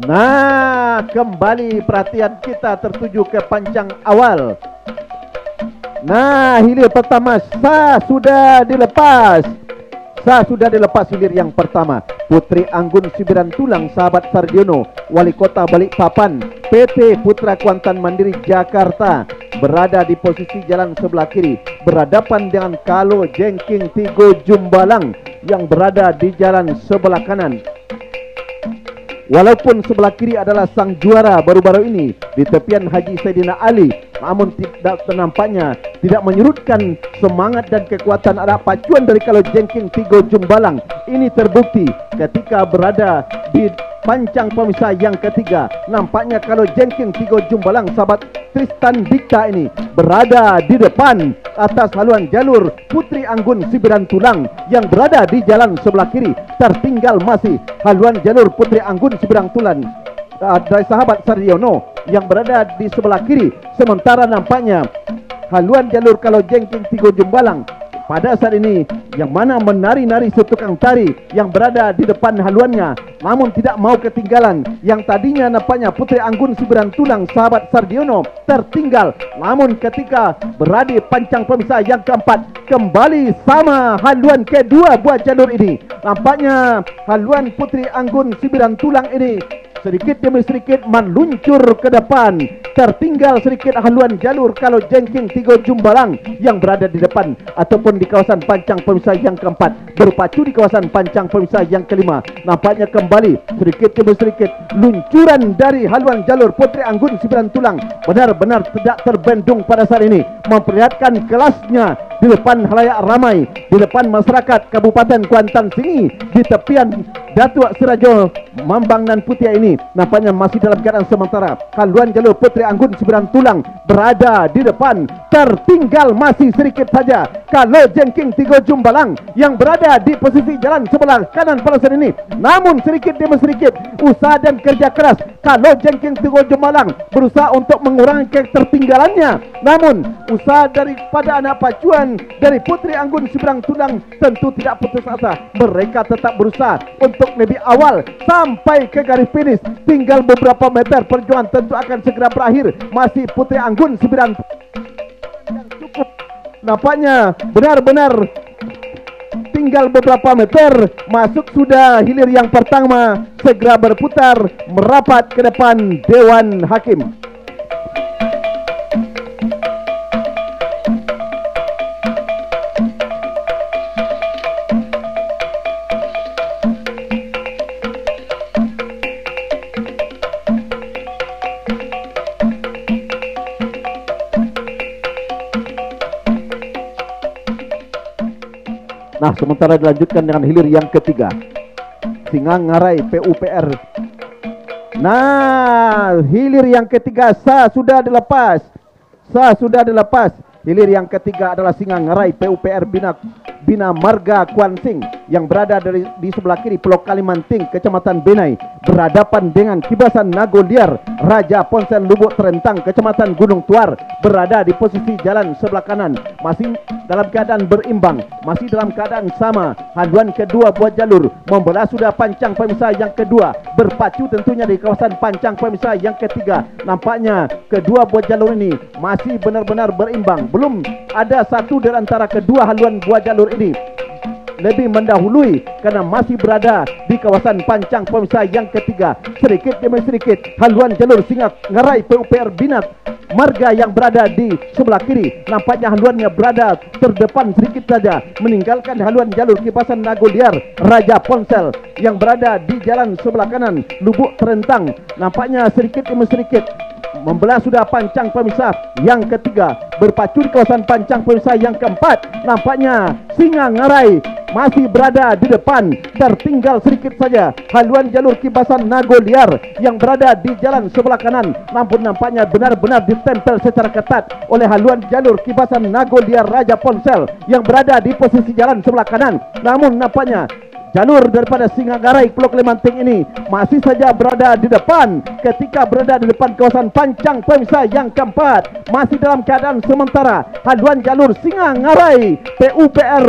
Nah, kembali perhatian kita tertuju ke pancang awal. Nah, hilir pertama sudah dilepas. Sudah dilepas hilir yang pertama. Putri Anggun Sibiran Tulang, sahabat Sardiono, Wali Kota Balikpapan, PT Putra Kuantan Mandiri Jakarta, berada di posisi jalan sebelah kiri, berhadapan dengan Kalo Jengking Tigo Jumbalang yang berada di jalan sebelah kanan. Walaupun sebelah kiri adalah sang juara baru-baru ini di tepian Haji Saidina Ali, namun nampaknya tidak menyurutkan semangat dan kekuatan ada pacuan dari Kalo Jengking Tigo Jumbalang. Ini terbukti ketika berada di pancang pemisah yang ketiga. Nampaknya Kalo Jengking Tigo Jumbalang, sahabat Tristan Dikta, ini berada di depan atas haluan jalur Putri Anggun Sibiran Tulang yang berada di jalan sebelah kiri. Tertinggal masih haluan jalur Putri Anggun Sibiran Tulang dari sahabat Sardiono yang berada di sebelah kiri. Sementara nampaknya haluan jalur Kalo Jengking Tigo Jumbalang pada saat ini yang mana menari-nari setukang tari yang berada di depan haluannya, namun tidak mau ketinggalan. Yang tadinya nampaknya Putri Anggun Sibiran Tulang, sahabat Sardiono, tertinggal, namun ketika berada di pancang pemisah yang keempat, kembali sama haluan kedua buat jalur ini. Nampaknya haluan Putri Anggun Sibiran Tulang ini sedikit demi sedikit meluncur ke depan. Tertinggal sedikit haluan jalur Kalo Jengking Tigo Jumbalang yang berada di depan ataupun di kawasan pancang pemisah yang keempat, berpacu di kawasan pancang pemisah yang kelima. Nampaknya kembali sedikit demi sedikit luncuran dari haluan jalur Putri Anggun Sibiran Tulang benar-benar tidak terbendung pada saat ini, memperlihatkan kelasnya di depan halayak ramai, di depan masyarakat Kabupaten Kuantan Sengi, di tepian Datuk Sirajo Mambang nan Putia ini. Nampaknya masih dalam keadaan sementara. Haluan jalur Putri Anggun Sibiran Tulang berada di depan. Tertinggal masih sedikit saja Kalo Jengking Tigo Jumbalang yang berada di posisi jalan sebelah kanan pada saat ini. Namun sedikit demi sedikit usaha dan kerja keras Kalo Jengking Tigo Jumbalang berusaha untuk mengurangi ketertinggalannya. Namun usaha daripada anak pacuan dari Putri Anggun Sibiran Tulang tentu tidak putus asa. Mereka tetap berusaha untuk lebih awal sampai ke garis finish. Tinggal beberapa meter, perjuangan tentu akan segera berakhir. Masih Putri Anggun Sibiran yang cukup, nampaknya benar-benar tinggal beberapa meter. Masuk sudah hilir yang pertama, segera berputar merapat ke depan Dewan Hakim. Nah, sementara dilanjutkan dengan hilir yang ketiga, Singangarai PUPR. Nah, hilir yang ketiga sudah dilepas. Hilir yang ketiga adalah Singangarai PUPR Bina Marga Kuansing yang berada di sebelah kiri Pulau Kalimanting, Kecamatan Benai, berhadapan dengan Kibasan Nagoliar Raja Ponsel Lubuk Terentang, Kecamatan Gunung Tuar, berada di posisi jalan sebelah kanan, masih dalam keadaan berimbang, masih dalam keadaan sama. Haluan kedua buat jalur membelah sudah pancang pemisah yang kedua, berpacu tentunya di kawasan pancang pemisah yang ketiga. Nampaknya kedua buat jalur ini masih benar-benar berimbang. Belum ada satu di antara kedua haluan buat jalur ini lebih mendahului karena masih berada di kawasan pancang pemisah yang ketiga. Sedikit demi sedikit haluan jalur Singangarai PUPR Bina Marga yang berada di sebelah kiri, nampaknya haluannya berada terdepan sedikit saja, meninggalkan haluan jalur Kibasan Nagoliar Raja Ponsel yang berada di jalan sebelah kanan Lubuk Terentang. Nampaknya sedikit demi sedikit membelah sudah pancang pemisah yang ketiga, berpacu di kawasan pancang pemisah yang keempat. Nampaknya Singangarai masih berada di depan, tertinggal sedikit saja haluan jalur Kibasan Nagoliar yang berada di jalan sebelah kanan. Namun nampaknya benar-benar ditempel secara ketat oleh haluan jalur Kibasan Nagoliar Raja Ponsel yang berada di posisi jalan sebelah kanan. Namun nampaknya jalur daripada Singagarai Pulau Kelimanting ini masih saja berada di depan. Ketika berada di depan kawasan pancang pemisah yang keempat, masih dalam keadaan sementara haluan jalur Singagarai PUPR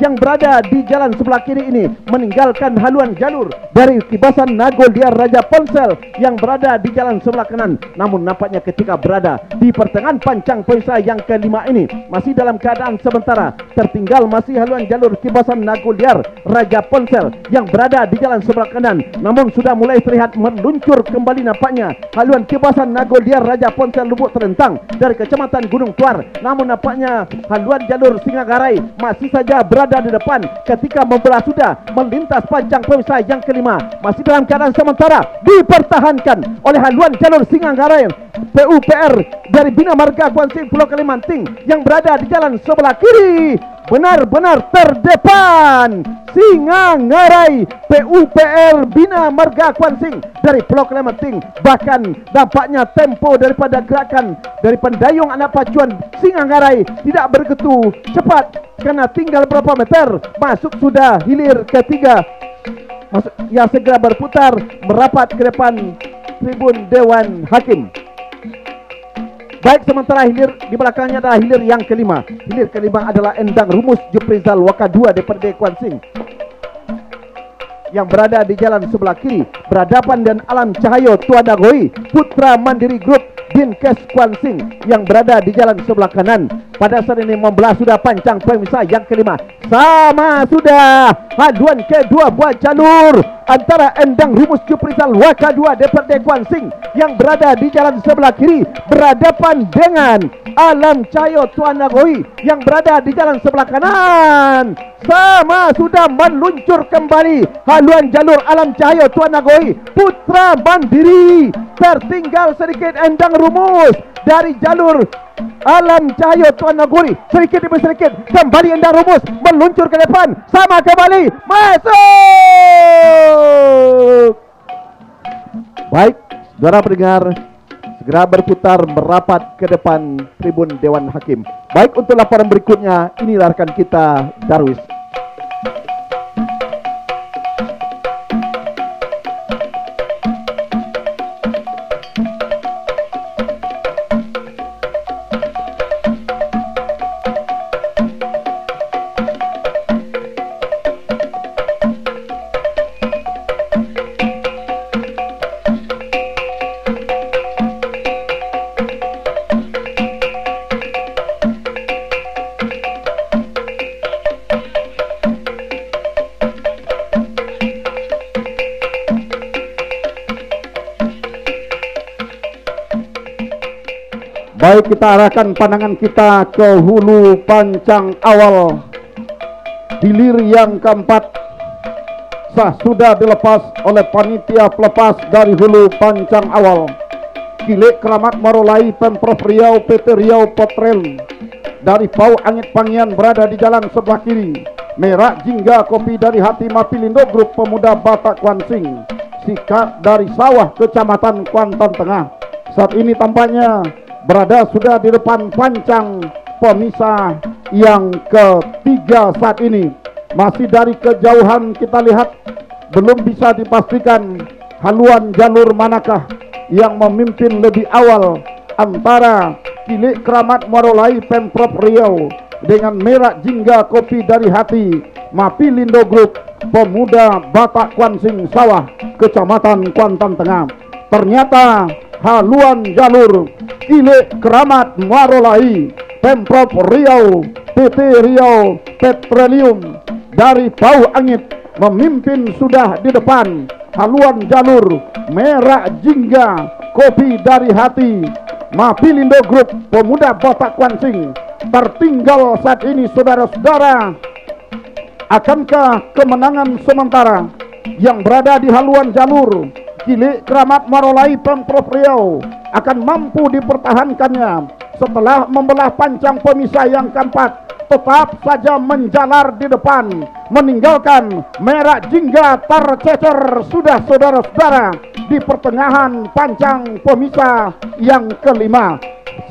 yang berada di jalan sebelah kiri ini meninggalkan haluan jalur dari Kibasan Nagoldiar Raja Ponsel yang berada di jalan sebelah kanan. Namun nampaknya ketika berada di pertengahan pancang pemisah yang kelima ini masih dalam keadaan sementara, tertinggal masih haluan jalur Kibasan Nagoldiar Raja Ponsel yang berada di jalan sebelah kanan. Namun sudah mulai terlihat meluncur kembali nampaknya haluan Kibasan Nagoldiar Raja Ponsel Lubuk Terentang dari Kecamatan Gunung Tuar. Namun nampaknya haluan jalur Singagarai masih saja berada di depan ketika membelah sudah melintas pancang pemisah yang kelima, masih dalam keadaan sementara dipertahankan oleh haluan jalur Singagarai PUPR dari Bina Marga Kuansing Pulau Kelimanting yang berada di jalan sebelah kiri. Benar-benar terdepan Singagarai PUPR Bina Marga Kuansing dari Pulau Kelimanting. Bahkan dampaknya tempo daripada gerakan dari pendayung anak pacuan Singagarai tidak begitu cepat karena tinggal berapa meter masuk sudah hilir ketiga yang segera berputar merapat ke depan tribun Dewan Hakim. Baik, sementara hilir di belakangnya adalah hilir yang kelima. Hilir kelima adalah Endang Rumus Juprizal Waka 2 daripada Kuansing yang berada di jalan sebelah kiri berhadapan dan Alam Cahayo Tuanagoi Putra Mandiri Group Dinkes Kuansing yang berada di jalan sebelah kanan. Pada saat ini membelah sudah pancang pemisah yang kelima. Sama sudah haluan kedua buah jalur antara Endang Rumus Juprizal Waka 2 daripada Kuansing yang berada di jalan sebelah kiri berhadapan dengan Alam Cahayo Tuanagoi yang berada di jalan sebelah kanan. Sama sudah meluncur kembali haluan jalur Alam Cahayo Tuanagoi Putra Mandiri. Tertinggal sedikit Endang Rumus dari jalur Alam Cahayo Tuanagoi, sedikit demi sedikit kembali Endang Rumus meluncur ke depan. Sama kembali masuk. Baik, saudara pendengar, segera berputar merapat ke depan tribun Dewan Hakim. Baik, untuk laporan berikutnya inilah rekan kita Darwis. Baik, kita arahkan pandangan kita ke hulu pancang awal. Hilir yang keempat sah sudah dilepas oleh panitia pelepas dari hulu pancang awal. Kilik Keramat Marolai Pemprov Riau PT Riau Potrel dari Pau Angit Pangian berada di jalan sebelah kiri. Merak Jingga Kopi dari Hati Mapilindo Grup Pemuda Batak Kuansing. Sikap dari Sawah Kecamatan Kuantan Tengah saat ini tampaknya berada sudah di depan pancang pemisah yang ketiga saat ini. Masih dari kejauhan kita lihat belum bisa dipastikan haluan jalur manakah yang memimpin lebih awal antara Kilik Keramat Marolai Pemprov Riau dengan Merak Jingga Kopi dari Hati Mapilindo Grup Pemuda Batak Kuansing Sawah Kecamatan Kuantan Tengah. Ternyata haluan jalur Kilik Keramat Marolai Pemprov Riau PT Riau Petroleum dari Pau Angit memimpin sudah di depan. Haluan jalur Merak Jingga Kopi dari Hati Mapilindo Grup Pemuda Batak Kuansing tertinggal saat ini. Saudara-saudara, akankah kemenangan sementara yang berada di haluan jalur Kilik Keramat Marolai Pemprov Riau akan mampu dipertahankannya setelah membelah pancang pemisah yang keempat? Tetap saja menjalar di depan, meninggalkan Merak Jingga tercecer sudah saudara-saudara di pertengahan pancang pemisah yang kelima.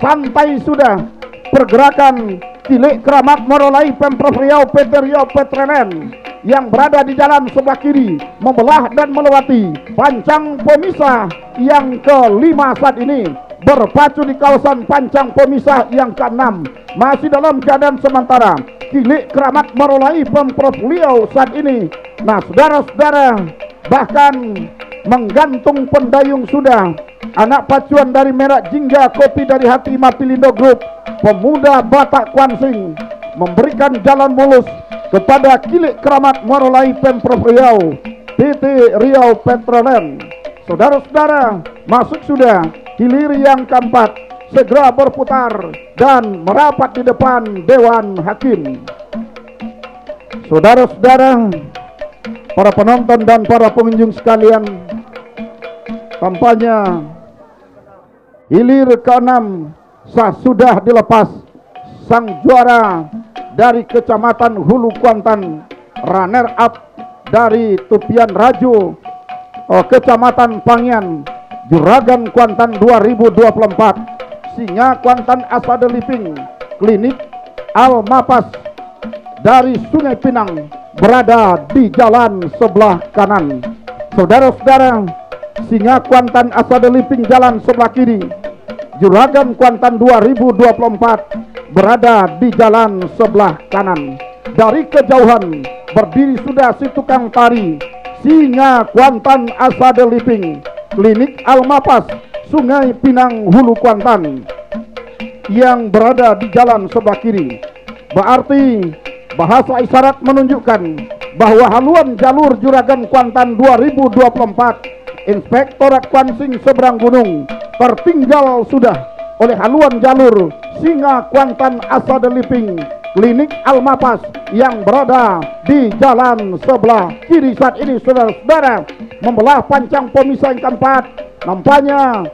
Santai sudah pergerakan Kilik Keramat Marolai Pemprov Riau PT Riau Petroleum yang berada di jalan sebelah kiri membelah dan melewati pancang pemisah yang kelima saat ini, berpacu di kawasan pancang pemisah yang keenam. Masih dalam keadaan sementara, Kilik Keramat Marolai Pemprov Riau saat ini. Nah, saudara-saudara, bahkan menggantung pendayung sudah. Anak pacuan dari Merah Jingga, Kopi dari Hati Mapilindo Group, Pemuda Batak Kuansing memberikan jalan mulus kepada Kilik Keramat Marolai Pemprov Riau, PT Riau Petroleum. Saudara-saudara, masuk sudah hilir yang keempat, segera berputar dan merapat di depan Dewan Hakim. Saudara-saudara, para penonton dan para pengunjung sekalian, tampaknya hilir ke-6 sudah dilepas. Sang juara dari Kecamatan Hulu Kuantan, runner up dari Tupian Rajo, Kecamatan Pangian, Juragan Kuantan 2024, Singa Kuantan Asade Living, Klinik Al Mapas dari Sungai Pinang berada di jalan sebelah kanan. Saudara-saudara, Singa Kuantan Asade Living jalan sebelah kiri, Juragan Kuantan 2024 berada di jalan sebelah kanan. Dari kejauhan berdiri sudah si tukang tari Singa Kuantan Asade Living, Klinik Al Mapas, Sungai Pinang Hulu Kuantan yang berada di jalan sebelah kiri. Berarti bahasa isyarat menunjukkan bahwa haluan jalur Juragan Kuantan 2024 Inspektorat Kuansing Seberang Gunung tertinggal sudah oleh haluan jalur Singa Kuantan Asade Living, Klinik Al Mapas yang berada di jalan sebelah kiri saat ini. Saudara-saudara, membelah pancang pemisah yang keempat, nampaknya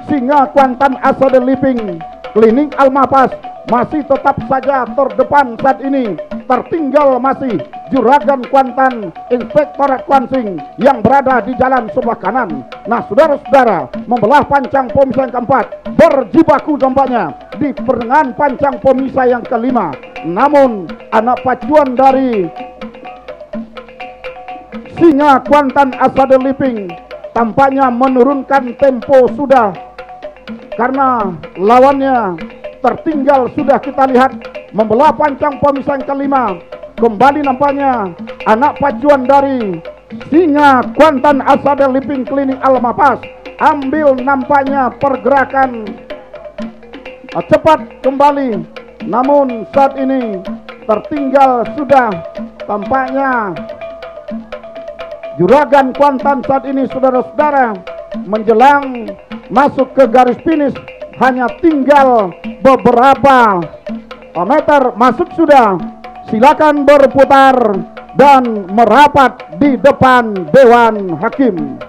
Singa Kuantan Asade Living, Klinik Al Mapas masih tetap saja terdepan saat ini. Tertinggal masih Juragan Kuantan Inspektorat Kuansing yang berada di jalan sebelah kanan. Nah, saudara-saudara, membelah pancang pemisah yang keempat, berjibaku tampaknya di pertengahan pancang pemisah yang kelima. Namun anak pacuan dari Singa Kuantan Asade Living tampaknya menurunkan tempo sudah, karena lawannya tertinggal sudah. Kita lihat membelah pancang pemisah yang kelima. Kembali nampaknya anak pacuan dari Singa Kuantan Asade Living, Klinik Al Mapas ambil nampaknya pergerakan cepat kembali. Namun saat ini tertinggal sudah tampaknya Juragan Kuantan saat ini. Saudara-saudara, menjelang masuk ke garis finish hanya tinggal beberapa meter. Masuk sudah, silakan berputar dan merapat di depan Dewan Hakim.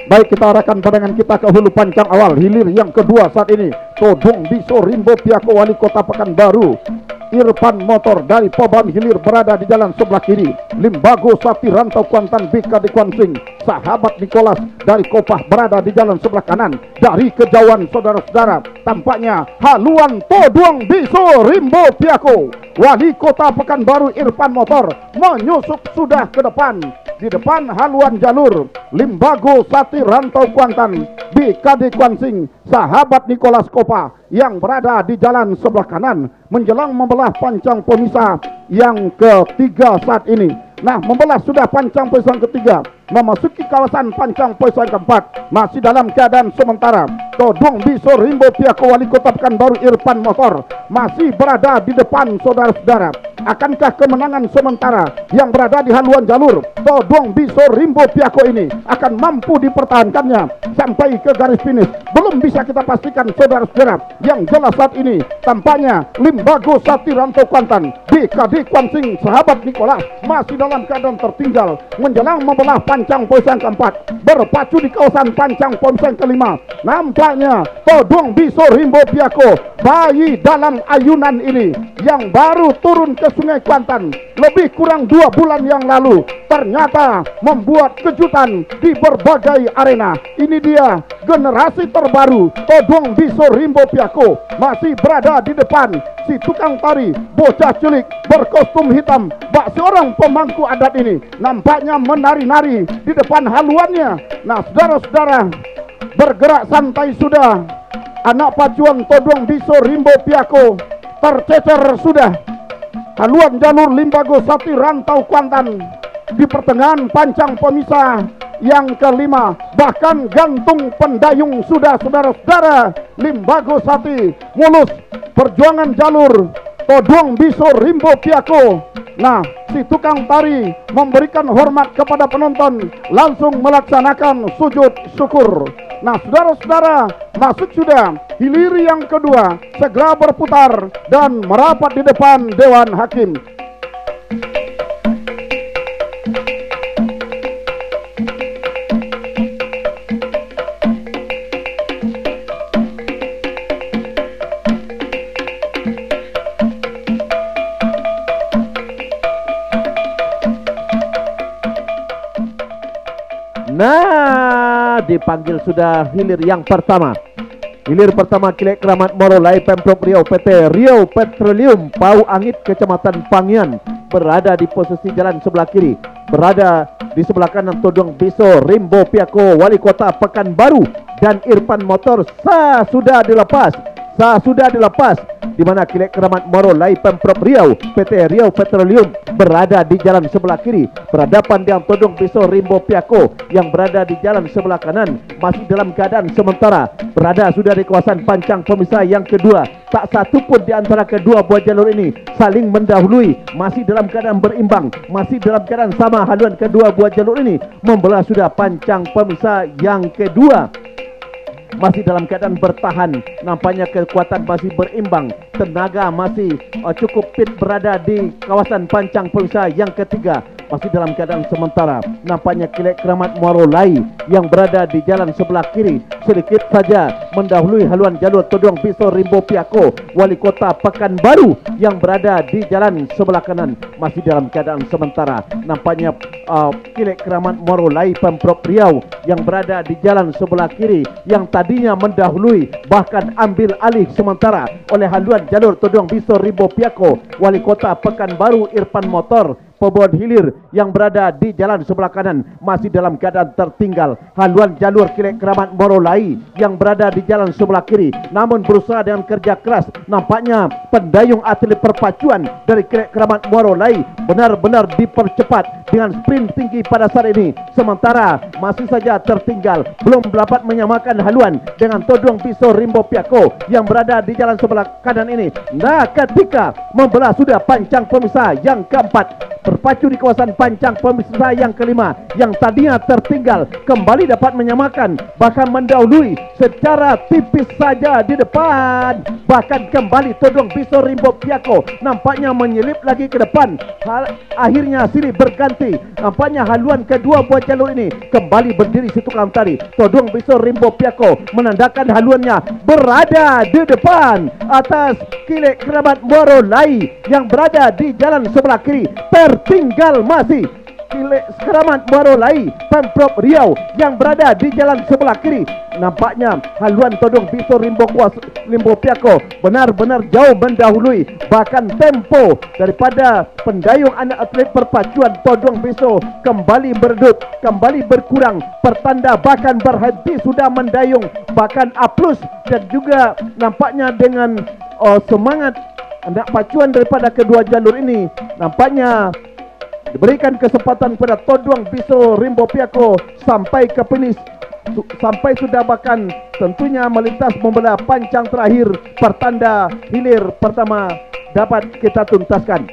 Baik, kita arahkan pandangan kita ke hulu pancang awal hilir yang kedua saat ini. Todong Biso Rimbo Piako Wali Kota Pekanbaru, Irfan Motor dari Poban Hilir berada di jalan sebelah kiri. Limbago Sapi Rantau Kuantan BK di Kuansing, Sahabat Nikolas dari Kopah berada di jalan sebelah kanan. Dari kejauhan saudara-saudara, tampaknya haluan Todong Biso Rimbo Piako Wali Kota Pekanbaru Irfan Motor menyusup sudah ke depan. Di depan haluan jalur Limbago Sati Rantau Kuantan BKD Kuansing, Sahabat Nikolas Kopa yang berada di jalan sebelah kanan menjelang membelah pancang pemisah yang ketiga saat ini. Nah, membelah sudah pancang pemisah yang ketiga, memasuki kawasan pancang pemisah yang keempat. Masih dalam keadaan sementara, Todong Biso Rimbo Piako Wali Kota Pekanbaru Irfan Motor masih berada di depan saudara-saudara. Akankah kemenangan sementara yang berada di haluan jalur Todong Biso Rimbo Piako ini akan mampu dipertahankannya sampai ke garis finish? Belum bisa kita pastikan, saudara-saudara. Yang jelas saat ini tampaknya Limbago Sati Rantau Kuantan di KD Kwansing sahabat Nikola masih dalam keadaan tertinggal menjelang membelah pancang poin yang keempat, berpacu di kawasan pancang poin yang kelima. Nampaknya Todong Biso Rimbo Piako, bayi dalam ayunan ini yang baru turun ke Sungai Kuantan lebih kurang 2 bulan yang lalu, ternyata membuat kejutan di berbagai arena. Ini dia generasi terbaru Todong Biso Rimbo Piako, masih berada di depan si tukang tari bocah cilik berkostum hitam, bak seorang pemangku adat ini nampaknya menari-nari di depan haluannya. Nah, saudara-saudara, bergerak santai sudah anak pacuan Todong Biso Rimbo Piako, tercecer sudah haluan jalur Limbago Sati Rantau Kuantan di pertengahan pancang pemisah yang kelima. Bahkan gantung pendayung sudah, saudara-saudara. Limbago Sati mulus perjuangan jalur Todong Biso Rimbo Piako. Nah, si tukang tari memberikan hormat kepada penonton, langsung melaksanakan sujud syukur. Nah, saudara-saudara, masuk sudah hilir yang kedua, segera berputar dan merapat di depan Dewan Hakim. Nah, dipanggil sudah hilir yang pertama. Hilir pertama Kilek Keramat Morolai Pemprov Riau PT Riau Petroleum Pau Angit Kecamatan Pangian berada di posisi jalan sebelah kiri. Berada di sebelah kanan Todong Biso Rimbo Piako Wali Kota Pekanbaru dan Irfan Motor sudah dilepas. Sudah dilepas, di mana Kilek Keramat Morolai Pemprov Riau PT Riau Petroleum berada di jalan sebelah kiri, berhadapan dengan Todong Biso Rimbo Piako yang berada di jalan sebelah kanan, masih dalam keadaan sementara berada sudah di kawasan pancang pemisah yang kedua. Tak satu pun di antara kedua buah jalur ini saling mendahului, masih dalam keadaan berimbang, masih dalam keadaan sama. Haluan kedua buah jalur ini membelah sudah pancang pemisah yang kedua, masih dalam keadaan bertahan. Nampaknya kekuatan masih berimbang, tenaga masih cukup fit berada di kawasan pancang pemisah yang ketiga, masih dalam keadaan sementara. Nampaknya Kilek Keramat Morolai yang berada di jalan sebelah kiri sedikit saja mendahului haluan jalur Todong Biso Rimbo Piako Wali Kota Pekanbaru yang berada di jalan sebelah kanan, masih dalam keadaan sementara. Nampaknya Kilek Keramat Morolai Pemprov Riau yang berada di jalan sebelah kiri yang tadinya mendahului bahkan ambil alih sementara oleh haluan jalur Todong Biso Rimbo Piako Wali Kota Pekanbaru Irfan Motor Pobon Hilir yang berada di jalan sebelah kanan, masih dalam keadaan tertinggal. Haluan jalur Kilek Keramat Morolai yang berada di jalan sebelah kiri, namun berusaha dengan kerja keras. Nampaknya pendayung atlet perpacuan dari Kilek Keramat Morolai benar-benar dipercepat dengan sprint tinggi pada saat ini. Sementara masih saja tertinggal, belum dapat menyamakan haluan dengan Todong Biso Rimbo Piako yang berada di jalan sebelah kanan ini. Nah, ketika membelah sudah pancang pemisah yang keempat, berpacu di kawasan pancang pemisah yang kelima, yang tadinya tertinggal kembali dapat menyamakan, bahkan mendahului secara tipis saja di depan. Bahkan kembali Todong Biso Rimbo Piako nampaknya menyelip lagi ke depan. Akhirnya silih berganti. Nampaknya haluan kedua buat jalur ini kembali berdiri si tukang tari Todong Biso Rimbo Piako, menandakan haluannya berada di depan atas Kilek Keramat Morolai yang berada di jalan sebelah kiri. Tertinggal masih Kilek Keramat Morolai Pemprov Riau yang berada di jalan sebelah kiri. Nampaknya haluan Todong Biso Rimbo Piako benar-benar jauh mendahului, bahkan tempo daripada pendayung anak atlet perpacuan Todong Biso kembali meredup, kembali berkurang, pertanda bahkan berhenti sudah mendayung, bahkan A+ dan juga nampaknya dengan semangat anak pacuan daripada kedua jalur ini, nampaknya diberikan kesempatan pada Todong Biso Rimbo Piako sampai ke finish, sampai sudah bahkan tentunya melintas membelah pancang terakhir, pertanda hilir pertama dapat kita tuntaskan.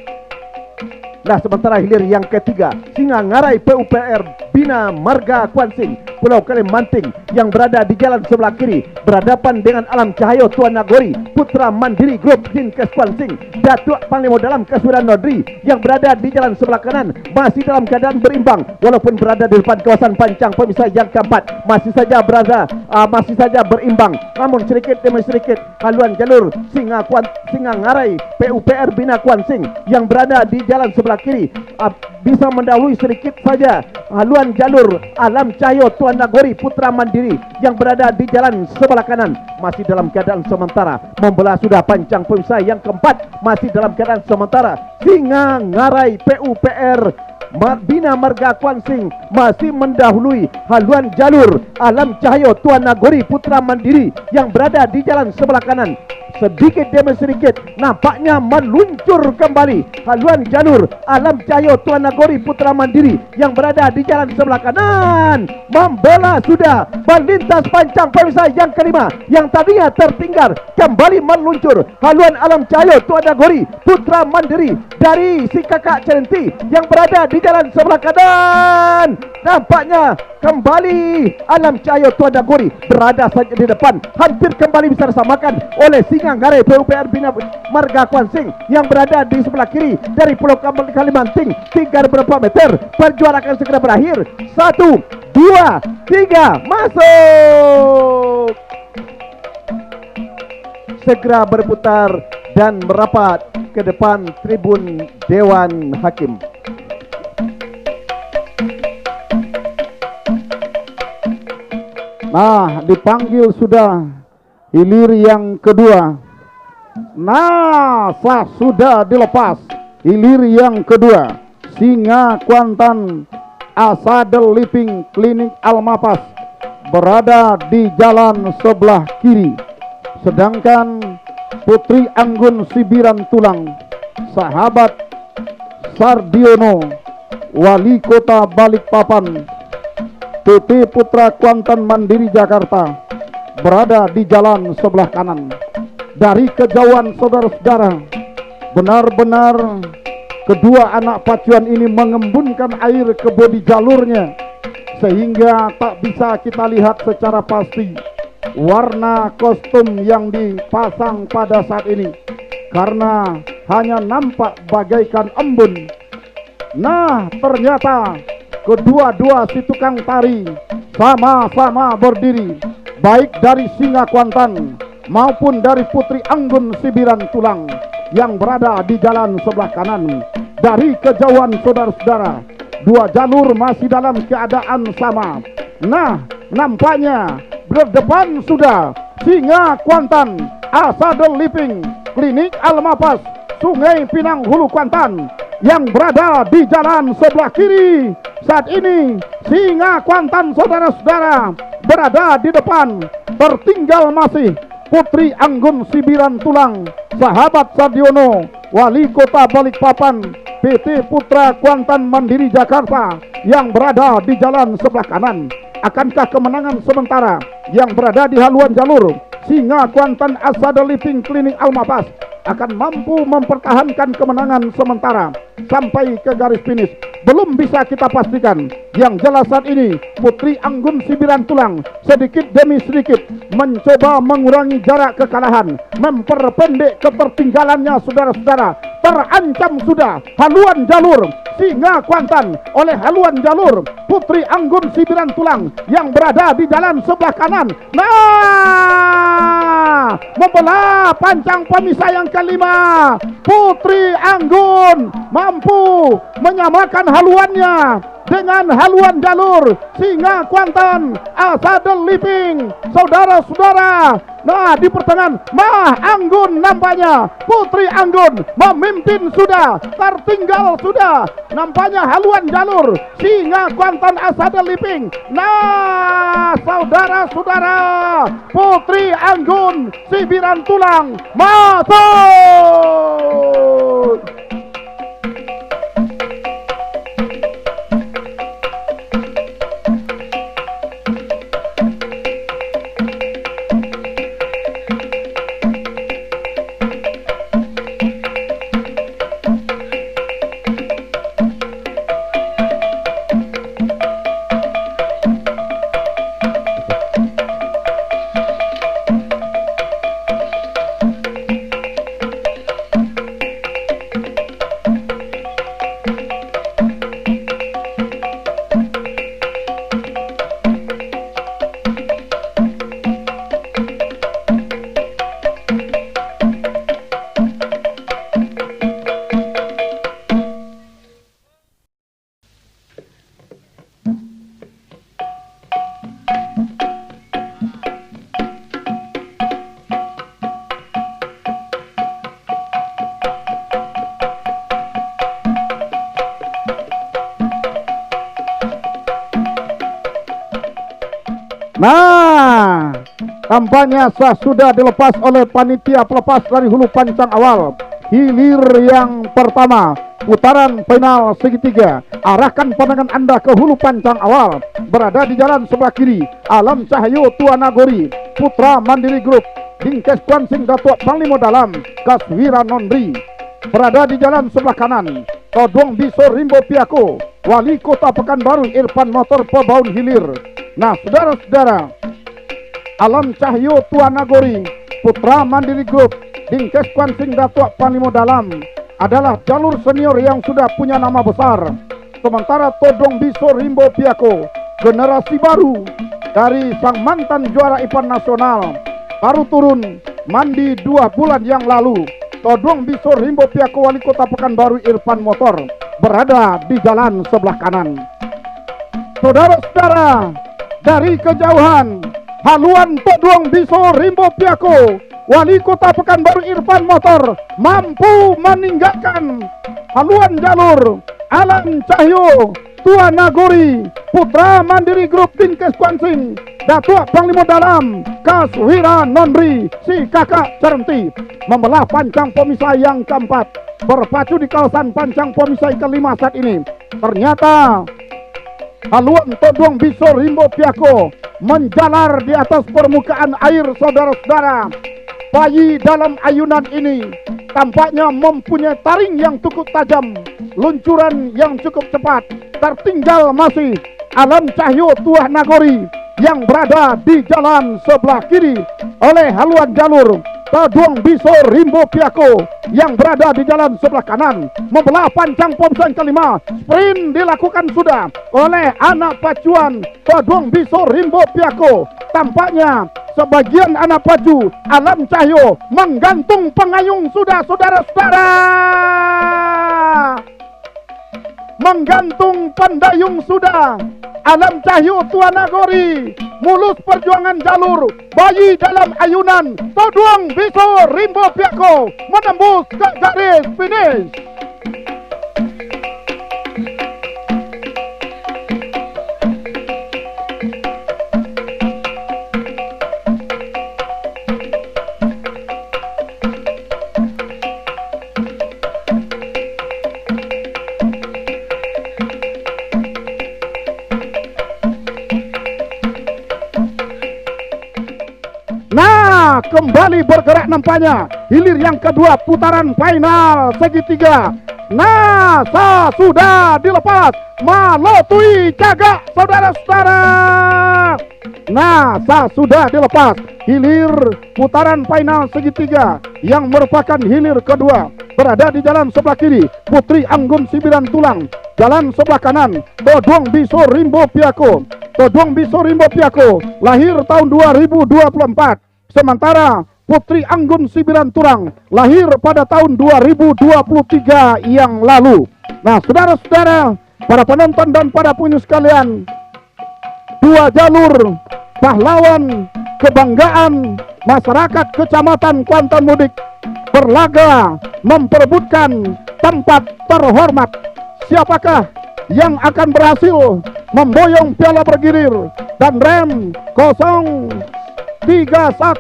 Nah, sementara hilir yang ketiga, Singa Ngarai PUPR Bina Marga Kuansing Pulau Kalimanting yang berada di jalan sebelah kiri berhadapan dengan Alam Cahayo Tuan Nagori Putra Mandiri Grup Dinkes Kuansing Datuk Panglima Dalam Kaswiran Nodri yang berada di jalan sebelah kanan masih dalam keadaan berimbang walaupun berada di depan kawasan pancang pemisah yang keempat masih saja berimbang, namun sedikit demi sedikit haluan jalur Singa Ngarai PUPR Bina Kuansing yang berada di jalan sebelah kiri bisa mendahului sedikit saja haluan jalur Alam Cahyo Tuan Nagori Putra Mandiri yang berada di jalan sebelah kanan masih dalam keadaan sementara membelah sudah pancang pemisah yang keempat masih dalam keadaan sementara Singa Ngarai PUPR Bina Marga Kuansing masih mendahului haluan jalur Alam Cahyo Tuan Nagori Putra Mandiri yang berada di jalan sebelah kanan. Sedikit demi sedikit nampaknya meluncur kembali haluan jalur Alam Cahyo Tuan Nagori Putra Mandiri yang berada di jalan sebelah kanan membela sudah melintas pancang pemisah yang kelima yang tadinya tertinggal kembali meluncur haluan Alam Cahyo Tuan Nagori Putra Mandiri dari si kakak Celenti yang berada di jalan sebelah kanan. Nampaknya kembali Alam Cahyo Tuan Nagori berada saja di depan, hampir kembali bisa disamakan oleh Singa Ngarai PUPR Bina Marga Kuansing yang berada di sebelah kiri dari Pulau Kalimanting. Tinggal beberapa meter, perjuangan akan segera berakhir. 1, 2, 3, masuk. Segera berputar dan merapat ke depan tribun Dewan Hakim. Nah, dipanggil sudah hilir yang kedua. Nah, sudah dilepas hilir yang kedua. Singa Kuantan Asadel Living Klinik Almapas berada di jalan sebelah kiri. Sedangkan Putri Anggun Sibiran Tulang Sahabat Sardiono Wali Kota Balikpapan PT Putra Kuantan Mandiri Jakarta berada di jalan sebelah kanan. Dari kejauhan saudara-saudara, benar-benar kedua anak pacuan ini mengembunkan air ke bodi jalurnya sehingga tak bisa kita lihat secara pasti warna kostum yang dipasang pada saat ini karena hanya nampak bagaikan embun. Nah, ternyata kedua-dua si tukang tari sama-sama berdiri, baik dari Singa Kuantan maupun dari Putri Anggun Sibiran Tulang yang berada di jalan sebelah kanan. Dari kejauhan saudara-saudara, dua jalur masih dalam keadaan sama. Nah, nampaknya berdepan sudah Singa Kuantan Asadel Living Klinik Almapas Sungai Pinang Hulu Kuantan yang berada di jalan sebelah kiri. Saat ini Singa Kuantan saudara-saudara berada di depan, tertinggal masih Putri Anggun Sibiran Tulang Sahabat Sardiono Wali Kota Balikpapan PT Putra Kuantan Mandiri Jakarta yang berada di jalan sebelah kanan. Akankah kemenangan sementara yang berada di haluan jalur Singa Kuantan Asadel Living Klinik Almapas akan mampu mempertahankan kemenangan sementara sampai ke garis finish? Belum bisa kita pastikan. Yang jelas saat ini Putri Anggun Sibiran Tulang sedikit demi sedikit mencoba mengurangi jarak kekalahan, memperpendek ketertinggalannya saudara-saudara. Terancam sudah haluan jalur Singa Kuantan oleh haluan jalur Putri Anggun Sibiran Tulang yang berada di jalan sebelah kanan. Nah, membelah pancang pemisah yang kelima. Putri Anggun mampu menyamakan haluannya dengan haluan jalur Singa Kuantan Asadel Living. Saudara-saudara, nah di pertengahan Anggun nampaknya Putri Anggun memimpin sudah, tertinggal sudah nampaknya haluan jalur Singa Kuantan Asadel Living. Nah, saudara-saudara, Putri Anggun Sibiran Tulang masuk. Nah, tampaknya sudah dilepas oleh panitia pelepas dari hulu pancang awal. Hilir yang pertama, putaran final segitiga. Arahkan pandangan Anda ke hulu pancang awal. Berada di jalan sebelah kiri, Alam Cahyo Tua Nagori, Putra Mandiri Group, Dingkes Kwansing Datuk Panglima Dalam, Kaswira Nonri. Berada di jalan sebelah kanan, Todong Biso Rimbo Piako, Wali Kota Pekanbaru Irfan Motor Pebaun Hilir. Nah, saudara-saudara, Alam Cahyo Tua Nagori, Putra Mandiri Group, Dingkes Kwansing Datuk Panglima Dalam adalah jalur senior yang sudah punya nama besar. Sementara Todong Biso Rimbo Piako, generasi baru dari sang mantan juara event nasional, baru turun mandi 2 bulan yang lalu. Todong Biso Rimbo Piako, Wali Kota Pekanbaru Irfan Motor, berada di jalan sebelah kanan. Saudara-saudara, dari kejauhan, haluan Todong Biso Rimbo Piako, Wali Kota Pekanbaru Irfan Motor, mampu meninggalkan haluan jalur Alam Cahyo Tua Nagori, Putra Mandiri Group, Dingkes Kwansing Datuk Panglima Dalam, Kaswira Nonri, si kakak Cerenti, membelah pancang pemisah yang keempat. Berpacu di kawasan pancang pemisah kelima saat ini. Ternyata haluan Todong Biso Rimbo Piako menjalar di atas permukaan air, saudara-saudara. Bayi dalam ayunan ini tampaknya mempunyai taring yang cukup tajam, luncuran yang cukup cepat. Tertinggal masih Alam Cahyo Tua Nagori yang berada di jalan sebelah kiri oleh haluan jalur Todong Biso Rimbo Piako yang berada di jalan sebelah kanan membelah pancang pemisah kelima. Sprint dilakukan sudah oleh anak pacuan Todong Biso Rimbo Piako. Tampaknya sebagian anak pacu Alam Cahyo menggantung pengayung sudah, saudara-saudara. Menggantung pendayung sudah. Alam Cahyo Tua Nagori mulus perjuangan jalur bayi dalam ayunan Todong Biso Rimbo Piako menembus ke garis finish. Kembali bergerak nampaknya hilir yang kedua, putaran final segitiga. Nah, sudah dilepas Malotui Cagak, saudara-saudara. Nah, sudah dilepas hilir putaran final segitiga yang merupakan hilir kedua. Berada di jalan sebelah kiri Putri Anggun Sibiran Tulang, jalan sebelah kanan Todong Biso Rimbo Piako. Todong Biso Rimbo Piako lahir tahun 2024. Sementara Putri Anggun Sibiran Tulang lahir pada tahun 2023 yang lalu. Nah, saudara-saudara, para penonton dan para pengunjung sekalian, dua jalur pahlawan kebanggaan masyarakat Kecamatan Kuantan Mudik berlaga memperebutkan tempat terhormat. Siapakah yang akan berhasil memboyong piala bergilir dan rem 031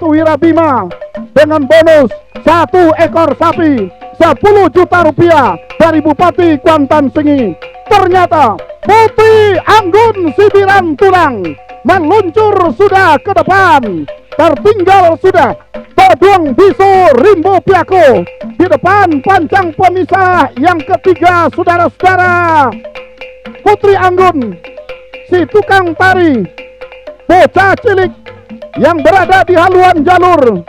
Wirabima dengan bonus 1 ekor sapi 10 juta rupiah dari Bupati Kuantan Sengi. Ternyata Putri Anggun Sibiran Tulang meluncur sudah ke depan. Tertinggal sudah Todong Biso Rimbo Piako di depan pancang pemisah yang ketiga, saudara-saudara. Putri Anggun, si tukang tari bocah cilik yang berada di haluan jalur.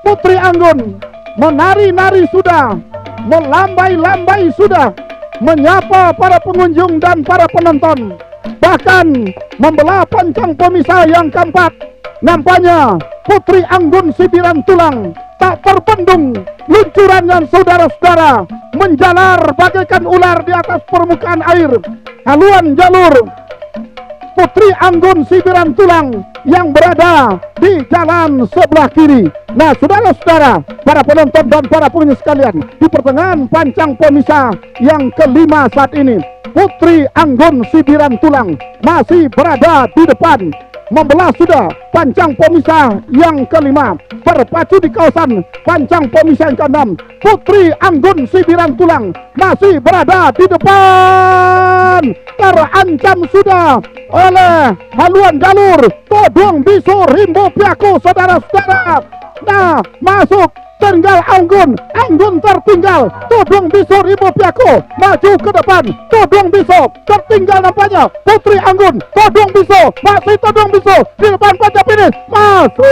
Putri Anggun menari-nari sudah, melambai-lambai sudah, menyapa para pengunjung dan para penonton, bahkan membelah pancang pemisah yang keempat. Nampaknya Putri Anggun Sibiran Tulang tak terbendung luncurannya, saudara-saudara, menjalar bagaikan ular di atas permukaan air. Haluan jalur Putri Anggun Sibiran Tulang yang berada di jalan sebelah kiri. Nah, saudara-saudara, para penonton dan para pengunjung sekalian, di pertengahan pancang pemisah yang kelima saat ini, Putri Anggun Sibiran Tulang masih berada di depan. membelah sudah pancang pemisah yang kelima, berpacu di kawasan pancang pemisah yang keenam. Putri Anggun Sibiran Tulang masih berada di depan, terancam sudah oleh haluan jalur Todong Bisu Rimbo Piako, saudara-saudara. Nah, masuk tinggal Anggun tertinggal. Todong Bisu Rimbo Piako maju ke depan. Todong Bisu tertinggal nampaknya. Putri Anggun, Todong Bisu, masih Todong Bisu di depan pancang finish. Masuk.